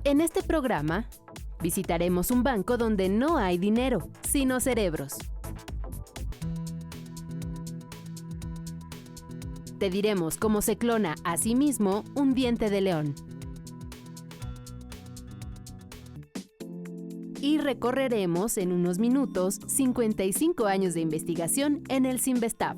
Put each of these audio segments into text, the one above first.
En este programa, visitaremos un banco donde no hay dinero, sino cerebros. Te diremos cómo se clona a sí mismo un diente de león. Y recorreremos en unos minutos 55 años de investigación en el Cinvestav.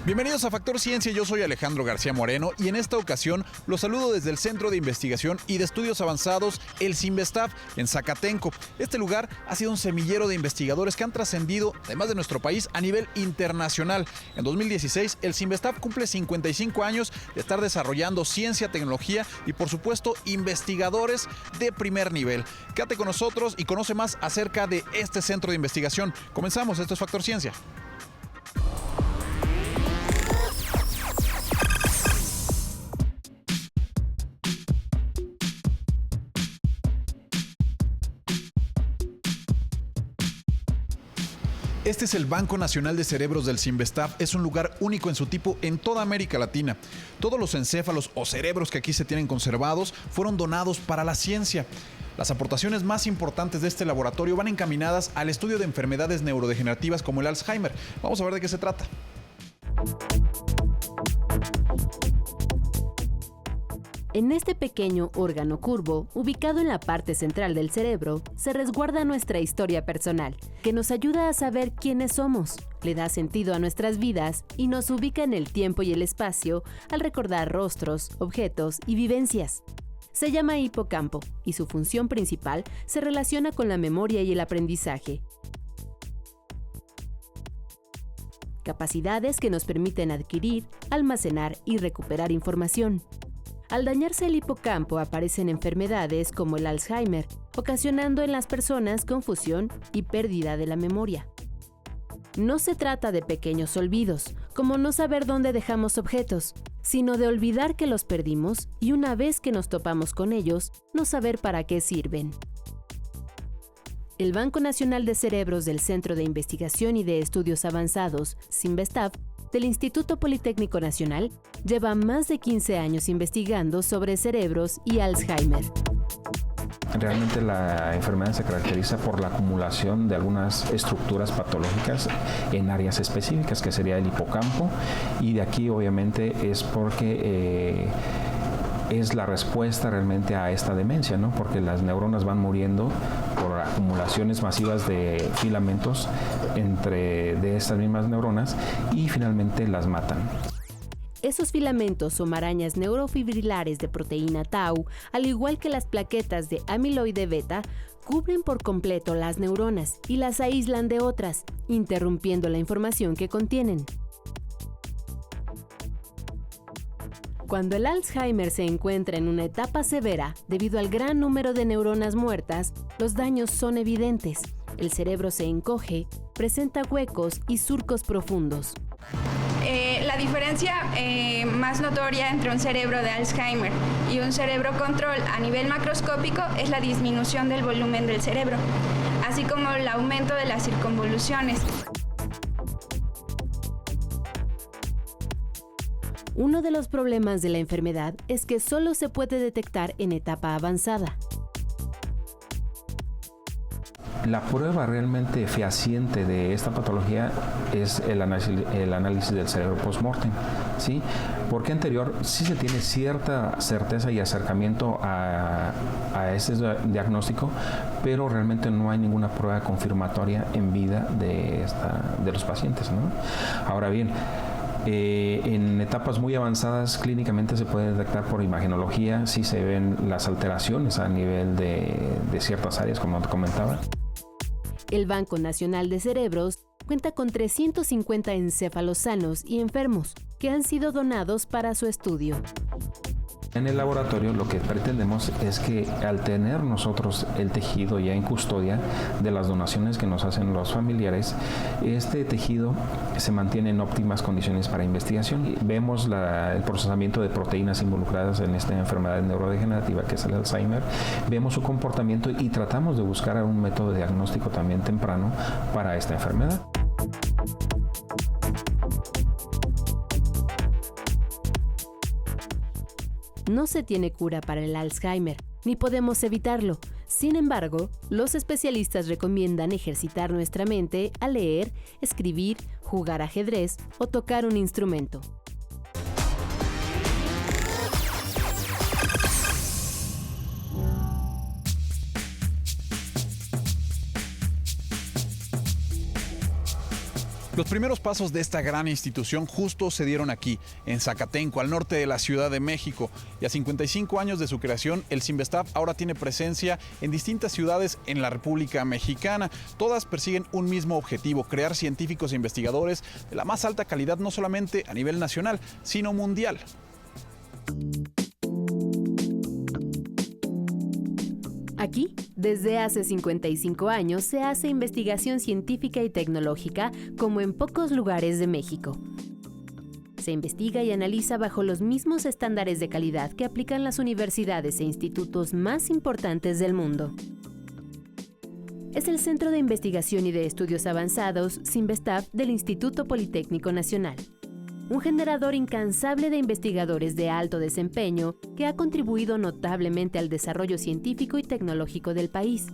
Bienvenidos a Factor Ciencia, yo soy Alejandro García Moreno y en esta ocasión los saludo desde el Centro de Investigación y de Estudios Avanzados, el Cinvestav, en Zacatenco. Este lugar ha sido un semillero de investigadores que han trascendido, además de nuestro país, a nivel internacional. En 2016, el Cinvestav cumple 55 años de estar desarrollando ciencia, tecnología y, por supuesto, investigadores de primer nivel. Quédate con nosotros y conoce más acerca de este centro de investigación. Comenzamos, esto es Factor Ciencia. Este es el Banco Nacional de Cerebros del Cinvestav. Es un lugar único en su tipo en toda América Latina. Todos los encéfalos o cerebros que aquí se tienen conservados fueron donados para la ciencia. Las aportaciones más importantes de este laboratorio van encaminadas al estudio de enfermedades neurodegenerativas como el Alzheimer. Vamos a ver de qué se trata. En este pequeño órgano curvo, ubicado en la parte central del cerebro, se resguarda nuestra historia personal, que nos ayuda a saber quiénes somos, le da sentido a nuestras vidas y nos ubica en el tiempo y el espacio al recordar rostros, objetos y vivencias. Se llama hipocampo y su función principal se relaciona con la memoria y el aprendizaje. Capacidades que nos permiten adquirir, almacenar y recuperar información. Al dañarse el hipocampo aparecen enfermedades como el Alzheimer, ocasionando en las personas confusión y pérdida de la memoria. No se trata de pequeños olvidos, como no saber dónde dejamos objetos, sino de olvidar que los perdimos y una vez que nos topamos con ellos, no saber para qué sirven. El Banco Nacional de Cerebros del Centro de Investigación y de Estudios Avanzados, Cinvestav, del Instituto Politécnico Nacional, lleva más de 15 años investigando sobre cerebros y Alzheimer. Realmente la enfermedad se caracteriza por la acumulación de algunas estructuras patológicas en áreas específicas, que sería el hipocampo, y de aquí obviamente es porque es la respuesta realmente a esta demencia, ¿no? Porque las neuronas van muriendo por acumulaciones masivas de filamentos de estas mismas neuronas y finalmente las matan. Esos filamentos o marañas neurofibrilares de proteína tau, al igual que las plaquetas de amiloide beta, cubren por completo las neuronas y las aíslan de otras, interrumpiendo la información que contienen. Cuando el Alzheimer se encuentra en una etapa severa, debido al gran número de neuronas muertas, los daños son evidentes. El cerebro se encoge, presenta huecos y surcos profundos. La diferencia más notoria entre un cerebro de Alzheimer y un cerebro control a nivel macroscópico es la disminución del volumen del cerebro, así como el aumento de las circunvoluciones. Uno de los problemas de la enfermedad es que solo se puede detectar en etapa avanzada. La prueba realmente fehaciente de esta patología es el análisis del cerebro post-mortem, ¿sí? Porque anterior sí se tiene cierta certeza y acercamiento a ese diagnóstico, pero realmente no hay ninguna prueba confirmatoria en vida de los pacientes, ¿no? Ahora bien, en etapas muy avanzadas clínicamente se puede detectar por imagenología si se ven las alteraciones a nivel de ciertas áreas, como te comentaba. El Banco Nacional de Cerebros cuenta con 350 encéfalos sanos y enfermos que han sido donados para su estudio. En el laboratorio lo que pretendemos es que al tener nosotros el tejido ya en custodia de las donaciones que nos hacen los familiares, este tejido se mantiene en óptimas condiciones para investigación. Vemos el procesamiento de proteínas involucradas en esta enfermedad neurodegenerativa que es el Alzheimer, vemos su comportamiento y tratamos de buscar un método de diagnóstico también temprano para esta enfermedad. No se tiene cura para el Alzheimer, ni podemos evitarlo. Sin embargo, los especialistas recomiendan ejercitar nuestra mente al leer, escribir, jugar ajedrez o tocar un instrumento. Los primeros pasos de esta gran institución justo se dieron aquí, en Zacatenco, al norte de la Ciudad de México. Y a 55 años de su creación, el CINVESTAF ahora tiene presencia en distintas ciudades en la República Mexicana. Todas persiguen un mismo objetivo: crear científicos e investigadores de la más alta calidad, no solamente a nivel nacional, sino mundial. Aquí, desde hace 55 años, se hace investigación científica y tecnológica como en pocos lugares de México. Se investiga y analiza bajo los mismos estándares de calidad que aplican las universidades e institutos más importantes del mundo. Es el Centro de Investigación y de Estudios Avanzados, CINVESTAF, del Instituto Politécnico Nacional. Un generador incansable de investigadores de alto desempeño que ha contribuido notablemente al desarrollo científico y tecnológico del país.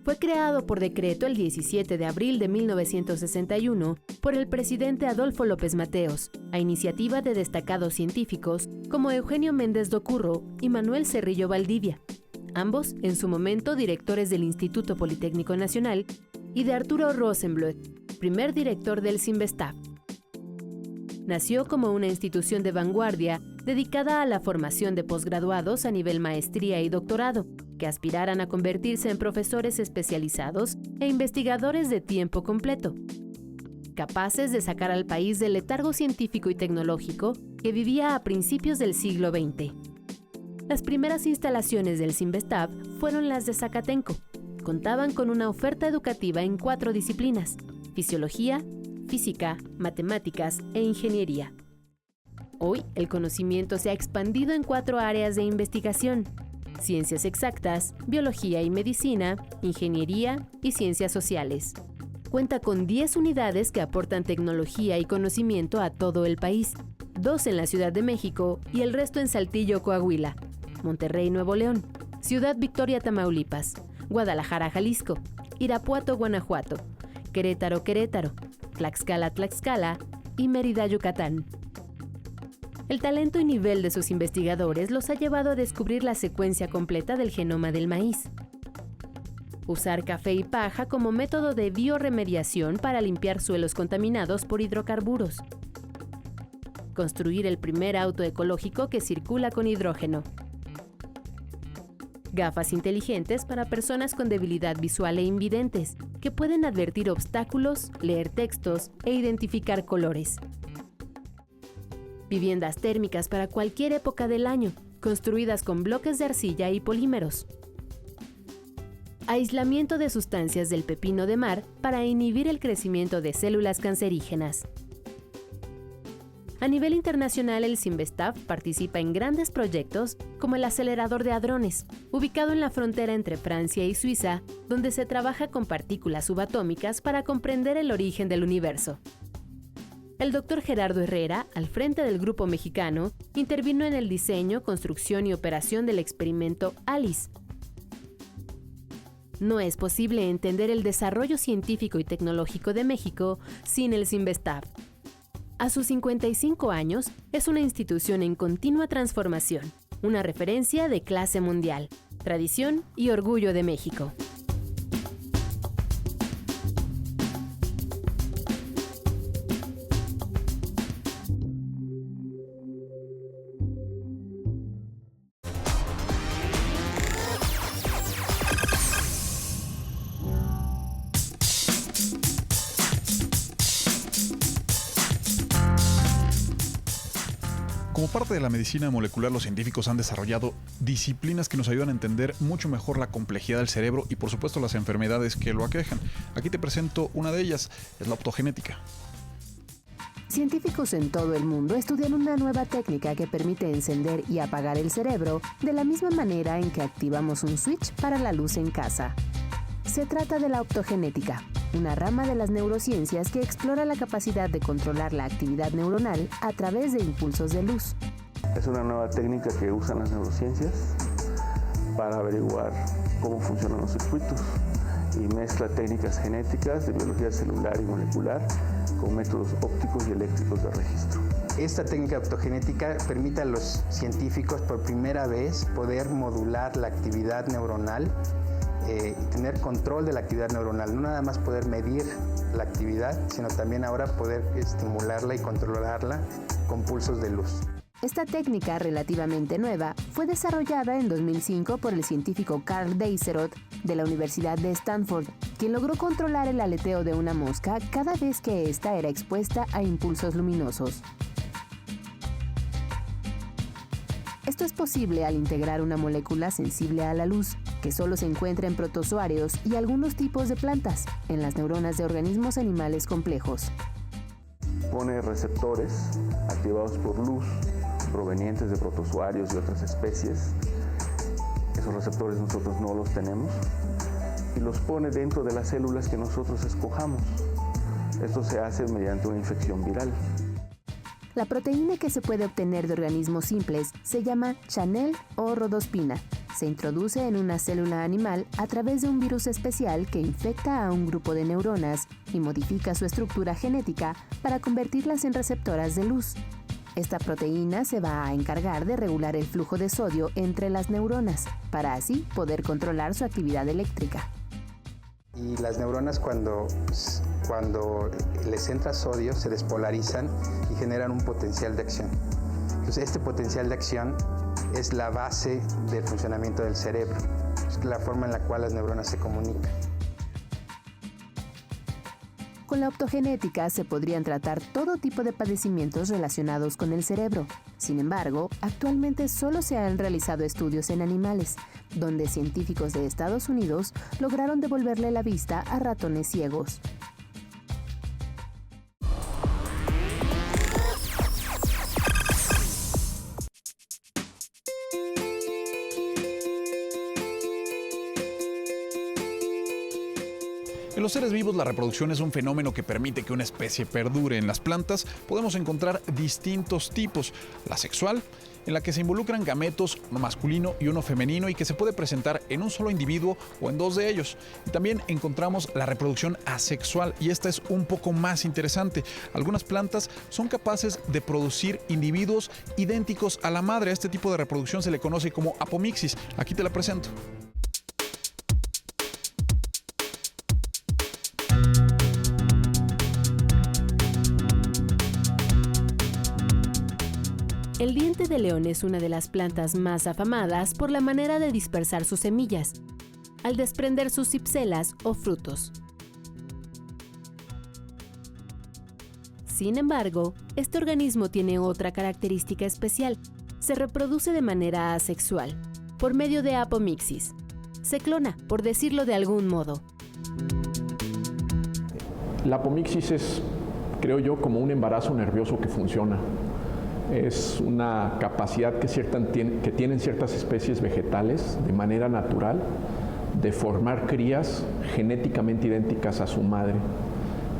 Fue creado por decreto el 17 de abril de 1961 por el presidente Adolfo López Mateos, a iniciativa de destacados científicos como Eugenio Méndez Docurro y Manuel Cerrillo Valdivia, ambos en su momento directores del Instituto Politécnico Nacional, y de Arturo Rosenbluth, primer director del CINVESTAF. Nació como una institución de vanguardia dedicada a la formación de posgraduados a nivel maestría y doctorado, que aspiraran a convertirse en profesores especializados e investigadores de tiempo completo, capaces de sacar al país del letargo científico y tecnológico que vivía a principios del siglo XX. Las primeras instalaciones del CINVESTAF fueron las de Zacatenco. Contaban con una oferta educativa en 4 disciplinas: fisiología, física, matemáticas e ingeniería. Hoy, el conocimiento se ha expandido en 4 áreas de investigación: ciencias exactas, biología y medicina, ingeniería y ciencias sociales. Cuenta con 10 unidades que aportan tecnología y conocimiento a todo el país, 2 en la Ciudad de México y el resto en Saltillo, Coahuila, Monterrey, Nuevo León, Ciudad Victoria, Tamaulipas, Guadalajara, Jalisco, Irapuato, Guanajuato, Querétaro, Querétaro, Tlaxcala, Tlaxcala y Mérida, Yucatán. El talento y nivel de sus investigadores los ha llevado a descubrir la secuencia completa del genoma del maíz, usar café y paja como método de bioremediación para limpiar suelos contaminados por hidrocarburos, construir el primer auto ecológico que circula con hidrógeno, gafas inteligentes para personas con debilidad visual e invidentes, que pueden advertir obstáculos, leer textos e identificar colores. Viviendas térmicas para cualquier época del año, construidas con bloques de arcilla y polímeros. Aislamiento de sustancias del pepino de mar para inhibir el crecimiento de células cancerígenas. A nivel internacional, el CINVESTAF participa en grandes proyectos como el acelerador de hadrones, ubicado en la frontera entre Francia y Suiza, donde se trabaja con partículas subatómicas para comprender el origen del universo. El Dr. Gerardo Herrera, al frente del grupo mexicano, intervino en el diseño, construcción y operación del experimento ALICE. No es posible entender el desarrollo científico y tecnológico de México sin el CINVESTAF. A sus 55 años, es una institución en continua transformación, una referencia de clase mundial, tradición y orgullo de México. Como parte de la medicina molecular, los científicos han desarrollado disciplinas que nos ayudan a entender mucho mejor la complejidad del cerebro y, por supuesto, las enfermedades que lo aquejan. Aquí te presento una de ellas, es la optogenética. Científicos en todo el mundo estudian una nueva técnica que permite encender y apagar el cerebro de la misma manera en que activamos un switch para la luz en casa. Se trata de la optogenética, una rama de las neurociencias que explora la capacidad de controlar la actividad neuronal a través de impulsos de luz. Es una nueva técnica que usan las neurociencias para averiguar cómo funcionan los circuitos y mezcla técnicas genéticas de biología celular y molecular con métodos ópticos y eléctricos de registro. Esta técnica optogenética permite a los científicos por primera vez poder modular la actividad neuronal, tener control de la actividad neuronal, no nada más poder medir la actividad, sino también ahora poder estimularla y controlarla con pulsos de luz. Esta técnica relativamente nueva fue desarrollada en 2005 por el científico Karl Deisseroth de la Universidad de Stanford, quien logró controlar el aleteo de una mosca cada vez que ésta era expuesta a impulsos luminosos. Esto es posible al integrar una molécula sensible a la luz, que solo se encuentra en protozoarios y algunos tipos de plantas, en las neuronas de organismos animales complejos. Pone receptores activados por luz provenientes de protozoarios y otras especies. Esos receptores nosotros no los tenemos y los pone dentro de las células que nosotros escojamos. Esto se hace mediante una infección viral. La proteína que se puede obtener de organismos simples se llama Chanel o rhodospina. Se introduce en una célula animal a través de un virus especial que infecta a un grupo de neuronas y modifica su estructura genética para convertirlas en receptoras de luz. Esta proteína se va a encargar de regular el flujo de sodio entre las neuronas, para así poder controlar su actividad eléctrica. Y las neuronas cuando les entra sodio se despolarizan y generan un potencial de acción. Entonces este potencial de acción es la base del funcionamiento del cerebro, es la forma en la cual las neuronas se comunican. Con la optogenética se podrían tratar todo tipo de padecimientos relacionados con el cerebro. Sin embargo, actualmente solo se han realizado estudios en animales, donde científicos de Estados Unidos lograron devolverle la vista a ratones ciegos. En los seres vivos, la reproducción es un fenómeno que permite que una especie perdure. En las plantas podemos encontrar distintos tipos. La sexual, en la que se involucran gametos, uno masculino y uno femenino, y que se puede presentar en un solo individuo o en dos de ellos. Y también encontramos la reproducción asexual, y esta es un poco más interesante. Algunas plantas son capaces de producir individuos idénticos a la madre. A este tipo de reproducción se le conoce como apomixis. Aquí te la presento. El diente de león es una de las plantas más afamadas por la manera de dispersar sus semillas, al desprender sus cipselas o frutos. Sin embargo, este organismo tiene otra característica especial. Se reproduce de manera asexual, por medio de apomixis. Se clona, por decirlo de algún modo. La apomixis es, creo yo, como un embarazo nervioso que funciona. Es una capacidad que tienen ciertas especies vegetales de manera natural de formar crías genéticamente idénticas a su madre.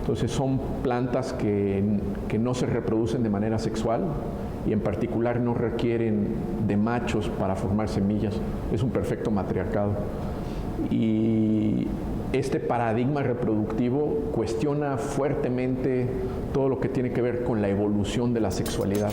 Entonces son plantas que no se reproducen de manera sexual y en particular no requieren de machos para formar semillas. Es un perfecto matriarcado. Y este paradigma reproductivo cuestiona fuertemente todo lo que tiene que ver con la evolución de la sexualidad.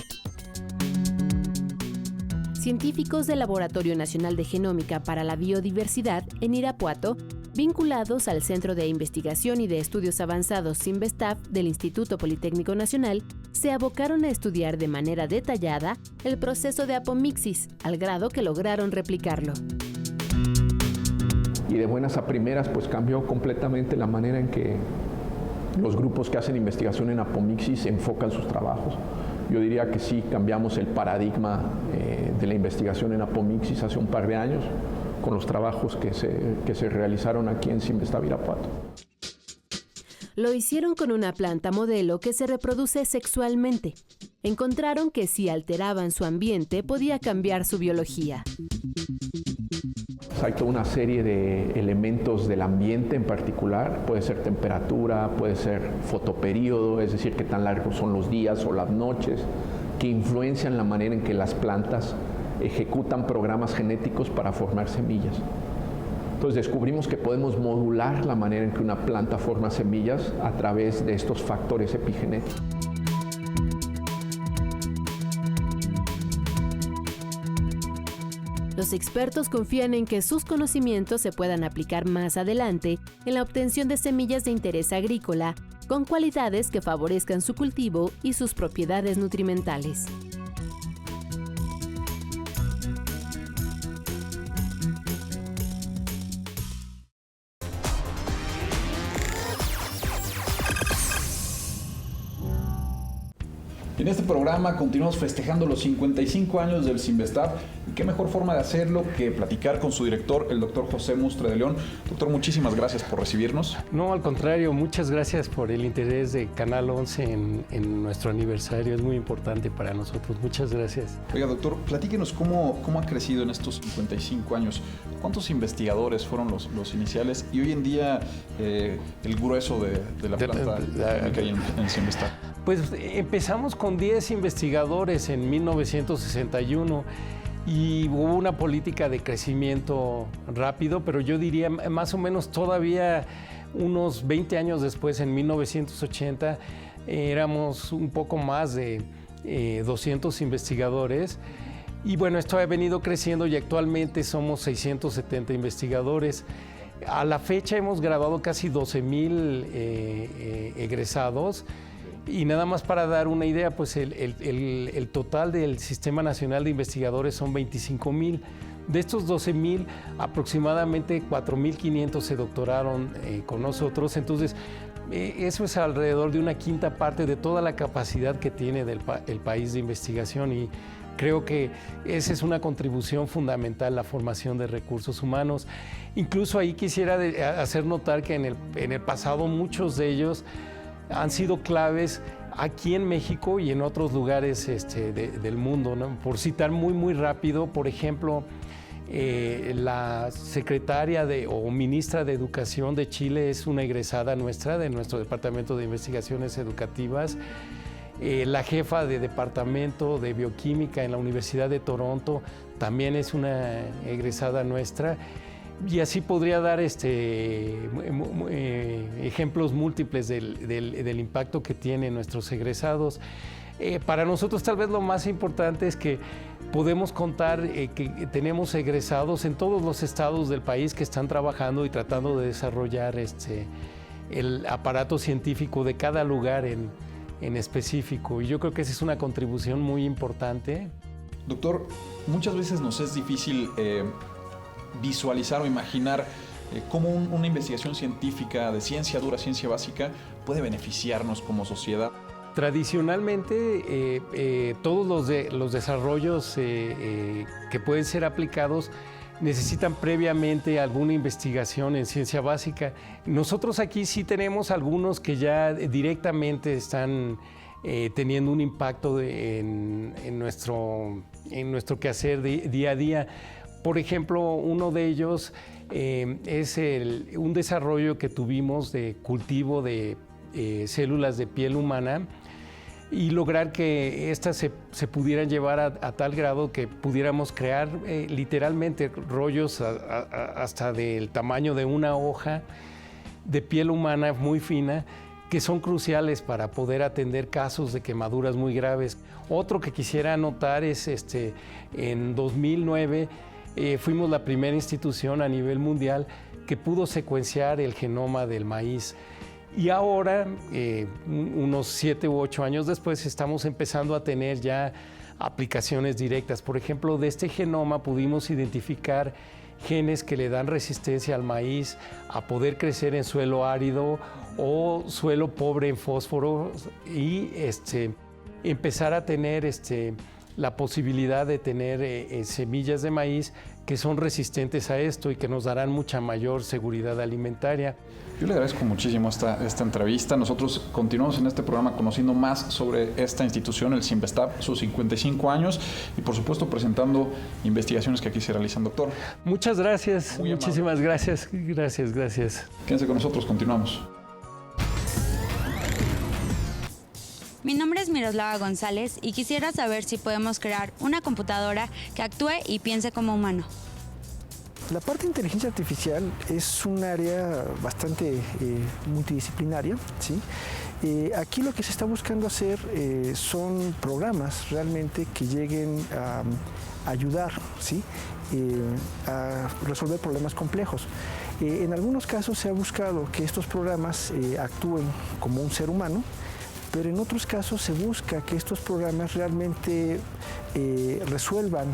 Científicos del Laboratorio Nacional de Genómica para la Biodiversidad en Irapuato, vinculados al Centro de Investigación y de Estudios Avanzados CIMBESTAF del Instituto Politécnico Nacional, se abocaron a estudiar de manera detallada el proceso de apomixis, al grado que lograron replicarlo. Y de buenas a primeras, pues cambió completamente la manera en que los grupos que hacen investigación en apomixis enfocan sus trabajos. Yo diría que sí cambiamos el paradigma de la investigación en apomixis hace un par de años con los trabajos que se realizaron aquí en Sinvestav Irapuato. Lo hicieron con una planta modelo que se reproduce sexualmente. Encontraron que si alteraban su ambiente podía cambiar su biología. Hay toda una serie de elementos del ambiente en particular, puede ser temperatura, puede ser fotoperíodo, es decir, qué tan largos son los días o las noches, que influencian la manera en que las plantas ejecutan programas genéticos para formar semillas. Entonces descubrimos que podemos modular la manera en que una planta forma semillas a través de estos factores epigenéticos. Los expertos confían en que sus conocimientos se puedan aplicar más adelante en la obtención de semillas de interés agrícola con cualidades que favorezcan su cultivo y sus propiedades nutrimentales. En este programa continuamos festejando los 55 años del Sinvestav. Y qué mejor forma de hacerlo que platicar con su director, el doctor José Mustre de León. Doctor, muchísimas gracias por recibirnos. No, al contrario, muchas gracias por el interés de Canal 11 en nuestro aniversario. Es muy importante para nosotros. Muchas gracias. Oiga, doctor, platíquenos cómo ha crecido en estos 55 años. ¿Cuántos investigadores fueron los iniciales? Y hoy en día el grueso de la planta que hay en el Sinvestav. Pues empezamos con 10 investigadores en 1961 y hubo una política de crecimiento rápido, pero yo diría más o menos todavía unos 20 años después, en 1980, éramos un poco más de 200 investigadores. Y bueno, esto ha venido creciendo y actualmente somos 670 investigadores. A la fecha hemos graduado casi 12,000 egresados. Y nada más para dar una idea, pues el total del Sistema Nacional de Investigadores son 25,000. De estos 12,000, aproximadamente 4,500 se doctoraron con nosotros. Entonces, eso es alrededor de una quinta parte de toda la capacidad que tiene el país de investigación. Y creo que esa es una contribución fundamental, la formación de recursos humanos. Incluso ahí quisiera hacer notar que en el pasado muchos de ellos han sido claves aquí en México y en otros lugares del mundo, ¿no? Por citar muy rápido, por ejemplo, la secretaria o ministra de Educación de Chile es una egresada nuestra, de nuestro Departamento de Investigaciones Educativas. La jefa de Departamento de Bioquímica en la Universidad de también es una egresada nuestra. Y así podría dar ejemplos múltiples del impacto que tienen nuestros egresados. Para nosotros tal vez lo más importante es que podemos contar que tenemos egresados en todos los estados del país que están trabajando y tratando de desarrollar el aparato científico de cada lugar en específico. Y yo creo que esa es una contribución muy importante. Doctor, muchas veces nos es difícil visualizar o imaginar cómo una investigación científica de ciencia dura, ciencia básica, puede beneficiarnos como sociedad. Tradicionalmente, todos los desarrollos que pueden ser aplicados necesitan previamente alguna investigación en ciencia básica. Nosotros aquí sí tenemos algunos que ya directamente están teniendo un impacto en nuestro quehacer día a día. Por ejemplo, uno de ellos es un desarrollo que tuvimos de cultivo de células de piel humana y lograr que estas se pudieran llevar a tal grado que pudiéramos crear literalmente rollos hasta del tamaño de una hoja de piel humana muy fina, que son cruciales para poder atender casos de quemaduras muy graves. Otro que quisiera anotar es en 2009 fuimos la primera institución a nivel mundial que pudo secuenciar el genoma del maíz. Y ahora, unos 7 u 8 años después, estamos empezando a tener ya aplicaciones directas. Por ejemplo, de este genoma pudimos identificar genes que le dan resistencia al maíz a poder crecer en suelo árido o suelo pobre en fósforo y empezar a tener la posibilidad de tener semillas de maíz que son resistentes a esto y que nos darán mucha mayor seguridad alimentaria. Yo le agradezco muchísimo esta entrevista. Nosotros continuamos en este programa conociendo más sobre esta institución, el Cinvestav, sus 55 años y por supuesto presentando investigaciones que aquí se realizan, doctor. Muchas gracias, muchísimas gracias. Gracias. Quédense con nosotros, continuamos. Mi nombre es Miroslava González y quisiera saber si podemos crear una computadora que actúe y piense como humano. La parte de inteligencia artificial es un área bastante multidisciplinaria, ¿sí? Aquí lo que se está buscando hacer son programas realmente que lleguen a ayudar, ¿sí? A resolver problemas complejos. En algunos casos se ha buscado que estos programas actúen como un ser humano, pero en otros casos se busca que estos programas realmente resuelvan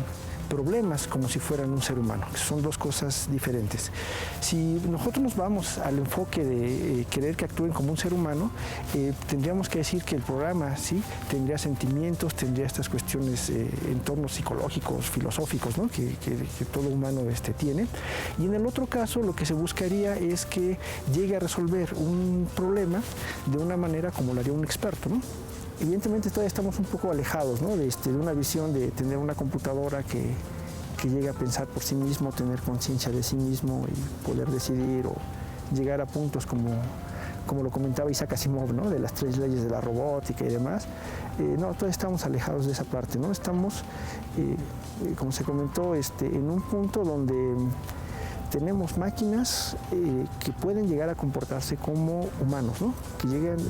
problemas como si fueran un ser humano, que son dos cosas diferentes. Si nosotros nos vamos al enfoque de querer que actúen como un ser humano, tendríamos que decir que el programa sí tendría sentimientos, tendría estas cuestiones, entornos psicológicos, filosóficos, ¿no? que todo humano tiene. Y en el otro caso lo que se buscaría es que llegue a resolver un problema de una manera como lo haría un experto, ¿no? Evidentemente todavía estamos un poco alejados, ¿no? de una visión de tener una computadora que llegue a pensar por sí mismo, tener conciencia de sí mismo y poder decidir o llegar a puntos como lo comentaba Isaac Asimov, ¿no? De las 3 leyes de la robótica y demás. No, todavía estamos alejados de esa parte, ¿no? Estamos, como se comentó, en un punto donde tenemos máquinas que pueden llegar a comportarse como humanos, ¿no?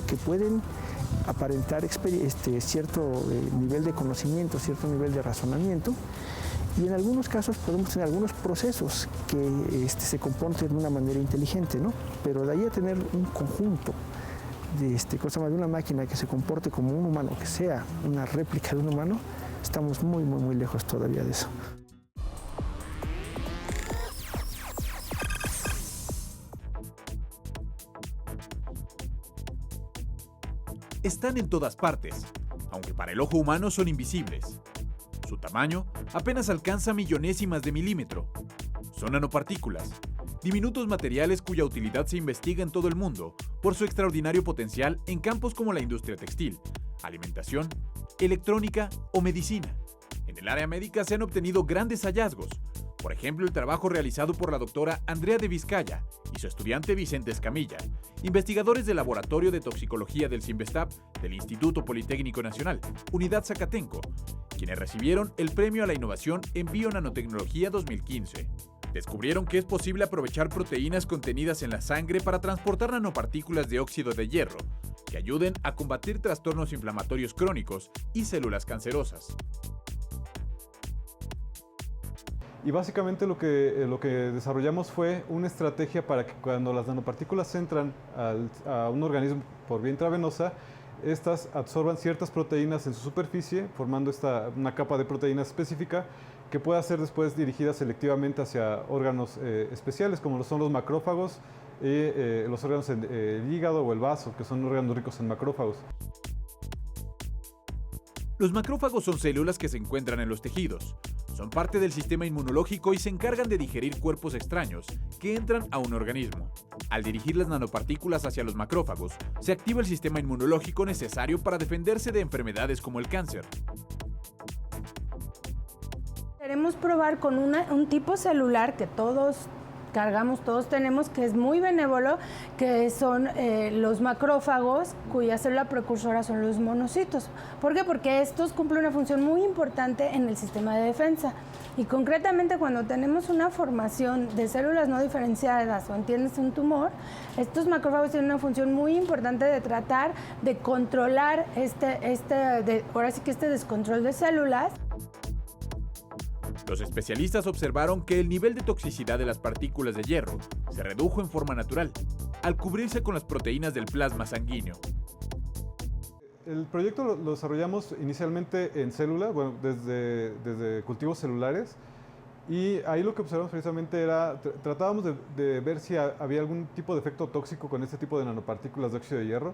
que pueden aparentar cierto nivel de conocimiento, cierto nivel de razonamiento, y en algunos casos podemos tener algunos procesos que se comporten de una manera inteligente, ¿no? Pero de ahí a tener un conjunto de una máquina que se comporte como un humano, que sea una réplica de un humano, estamos muy, muy, muy lejos todavía de eso. Están en todas partes, aunque para el ojo humano son invisibles. Su tamaño apenas alcanza millonésimas de milímetro. Son nanopartículas, diminutos materiales cuya utilidad se investiga en todo el mundo por su extraordinario potencial en campos como la industria textil, alimentación, electrónica o medicina. En el área médica se han obtenido grandes hallazgos. Por ejemplo, el trabajo realizado por la doctora Andrea de Vizcaya y su estudiante Vicente Escamilla, investigadores del Laboratorio de Toxicología del Cinvestav del Instituto Politécnico Nacional, Unidad Zacatenco, quienes recibieron el Premio a la Innovación en Bionanotecnología 2015. Descubrieron que es posible aprovechar proteínas contenidas en la sangre para transportar nanopartículas de óxido de hierro, que ayuden a combatir trastornos inflamatorios crónicos y células cancerosas. Y básicamente lo que desarrollamos fue una estrategia para que cuando las nanopartículas entran a un organismo por vía intravenosa, estas absorban ciertas proteínas en su superficie, formando una capa de proteína específica que pueda ser después dirigida selectivamente hacia órganos especiales, como lo son los macrófagos y los órganos del hígado o el vaso, que son órganos ricos en macrófagos. Los macrófagos son células que se encuentran en los tejidos. Son parte del sistema inmunológico y se encargan de digerir cuerpos extraños que entran a un organismo. Al dirigir las nanopartículas hacia los macrófagos, se activa el sistema inmunológico necesario para defenderse de enfermedades como el cáncer. Queremos probar con un tipo celular que todos tenemos, que es muy benévolo, que son los macrófagos, cuya célula precursora son los monocitos. ¿Por qué? Porque estos cumplen una función muy importante en el sistema de defensa. Y concretamente cuando tenemos una formación de células no diferenciadas o entiendes un tumor, estos macrófagos tienen una función muy importante de tratar de controlar ahora sí que este descontrol de células. Los especialistas observaron que el nivel de toxicidad de las partículas de hierro se redujo en forma natural, al cubrirse con las proteínas del plasma sanguíneo. El proyecto lo desarrollamos inicialmente en célula, bueno, desde cultivos celulares, y ahí lo que observamos precisamente era, tratábamos de ver si había algún tipo de efecto tóxico con este tipo de nanopartículas de óxido de hierro,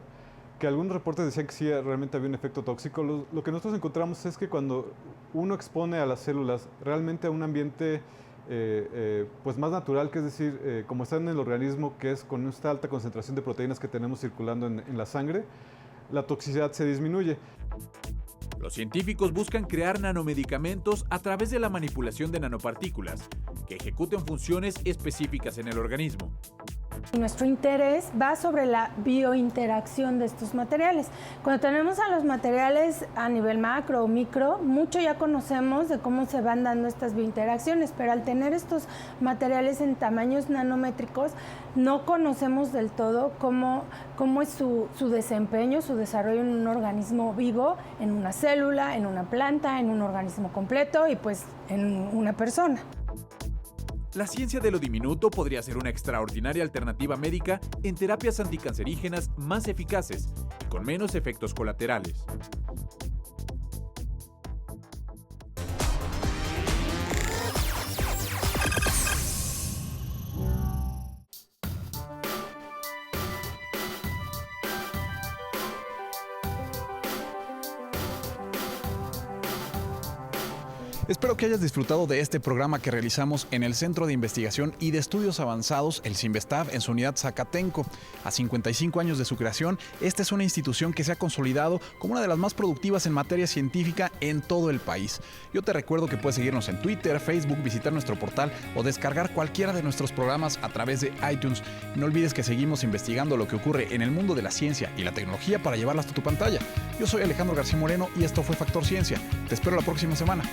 que algunos reportes decían que sí realmente había un efecto tóxico. Lo que nosotros encontramos es que cuando uno expone a las células realmente a un ambiente pues más natural, que es decir, como está en el organismo, que es con esta alta concentración de proteínas que tenemos circulando en la sangre, la toxicidad se disminuye. Los científicos buscan crear nanomedicamentos a través de la manipulación de nanopartículas que ejecuten funciones específicas en el organismo. Nuestro interés va sobre la biointeracción de estos materiales. Cuando tenemos a los materiales a nivel macro o micro, mucho ya conocemos de cómo se van dando estas biointeracciones, pero al tener estos materiales en tamaños nanométricos, no conocemos del todo cómo es su desempeño, su desarrollo en un organismo vivo, en una célula, en una planta, en un organismo completo y pues en una persona. La ciencia de lo diminuto podría ser una extraordinaria alternativa médica en terapias anticancerígenas más eficaces y con menos efectos colaterales. Espero que hayas disfrutado de este programa que realizamos en el Centro de Investigación y de Estudios Avanzados, el CINVESTAF, en su unidad Zacatenco. A 55 años de su creación, esta es una institución que se ha consolidado como una de las más productivas en materia científica en todo el país. Yo te recuerdo que puedes seguirnos en Twitter, Facebook, visitar nuestro portal o descargar cualquiera de nuestros programas a través de iTunes. No olvides que seguimos investigando lo que ocurre en el mundo de la ciencia y la tecnología para llevarla hasta tu pantalla. Yo soy Alejandro García Moreno y esto fue Factor Ciencia. Te espero la próxima semana.